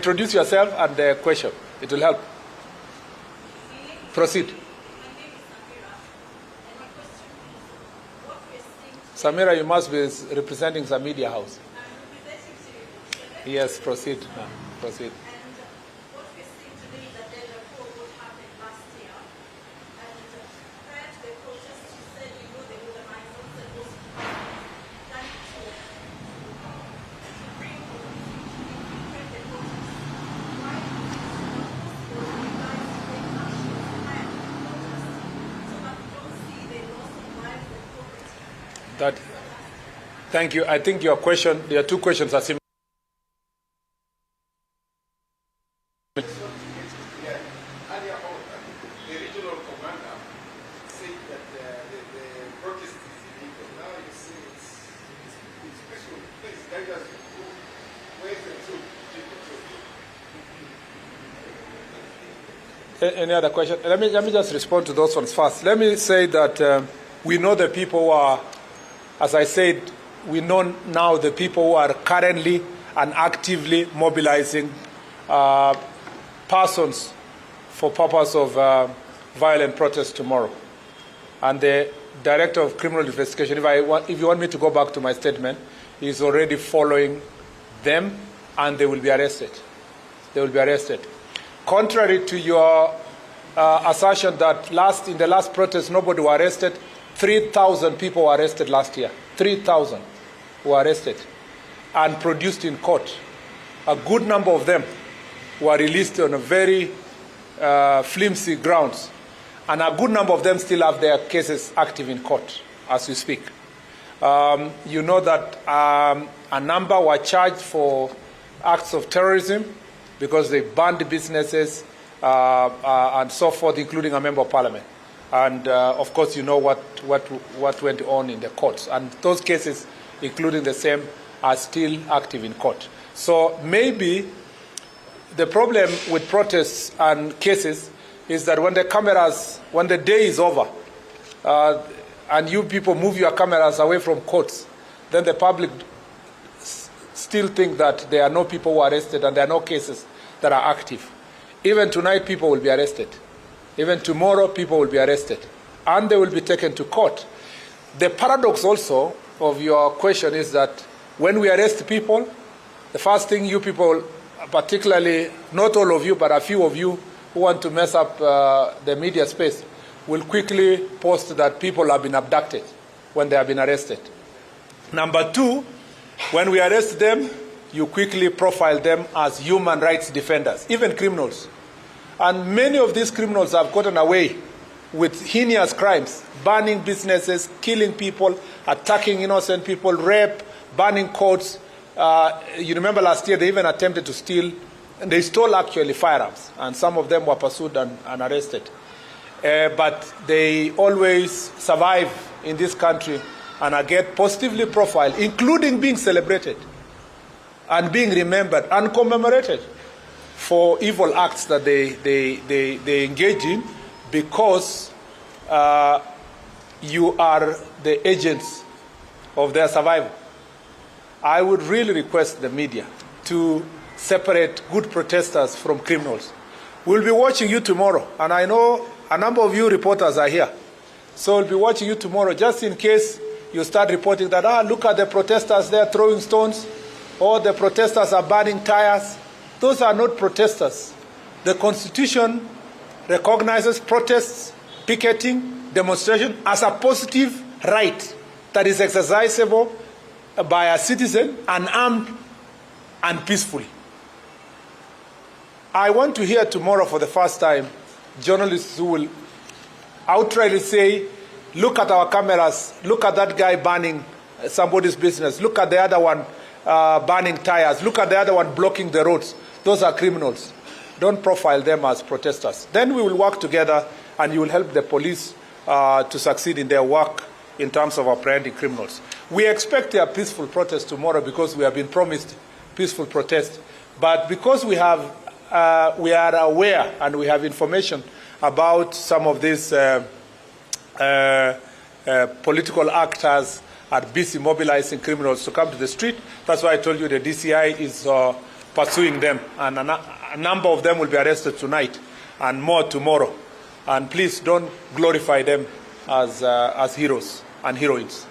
introduce yourself and the question. It will help. Proceed. Samira, you must be representing some media house. Yes, proceed. Proceed. Thank you. I think your question, there are two questions are similar. Any other question? Let me just respond to those ones first. Let me say that we know the people who are, as I said, we know now the people who are currently and actively mobilizing persons for purpose of violent protest tomorrow. And the Director of Criminal Investigation, if you want me to go back to my statement, is already following them, and they will be arrested. They will be arrested. Contrary to your assertion that in the last protest nobody was arrested, 3,000 people were arrested last year. 3,000 were arrested and produced in court. A good number of them were released on a very flimsy grounds. And a good number of them still have their cases active in court as we speak. You know that a number were charged for acts of terrorism because they banned businesses and so forth, including a member of parliament. And of course, you know what went on in the courts. And those cases, including the same, are still active in court. So maybe the problem with protests and cases is that when the day is over, and you people move your cameras away from courts, then the public still think that there are no people who are arrested and there are no cases that are active. Even tonight, people will be arrested. Even tomorrow, people will be arrested. And they will be taken to court. The paradox also of your question is that when we arrest people, the first thing you people, particularly, not all of you, but a few of you who want to mess up the media space, will quickly post that people have been abducted when they have been arrested. Number two, when we arrest them, you quickly profile them as human rights defenders, even criminals. And many of these criminals have gotten away with heinous crimes, burning businesses, killing people, attacking innocent people, rape, burning courts. You remember last year they even attempted to steal, and they stole actually firearms, and some of them were pursued and arrested. But they always survive in this country and are get positively profiled, including being celebrated and being remembered and commemorated for evil acts that they engage in, because you are the agents of their survival. I would really request the media to separate good protesters from criminals. We'll be watching you tomorrow, and I know a number of you reporters are here. So we'll be watching you tomorrow, just in case you start reporting that, look at the protesters there throwing stones, or the protesters are burning tires. Those are not protesters. The Constitution recognizes protests, picketing, demonstration as a positive right that is exercisable by a citizen, unarmed and peacefully. I want to hear tomorrow for the first time journalists who will outrightly say, look at our cameras, look at that guy burning somebody's business, look at the other one burning tires, look at the other one blocking the roads. Those are criminals. Don't profile them as protesters. Then we will work together, and you will help the police to succeed in their work in terms of apprehending criminals. We expect a peaceful protest tomorrow because we have been promised peaceful protest. But because we are aware and we have information about some of these political actors are busy mobilizing criminals to come to the street, that's why I told you the DCI is pursuing them, and a number of them will be arrested tonight and more tomorrow. And please don't glorify them as heroes and heroines.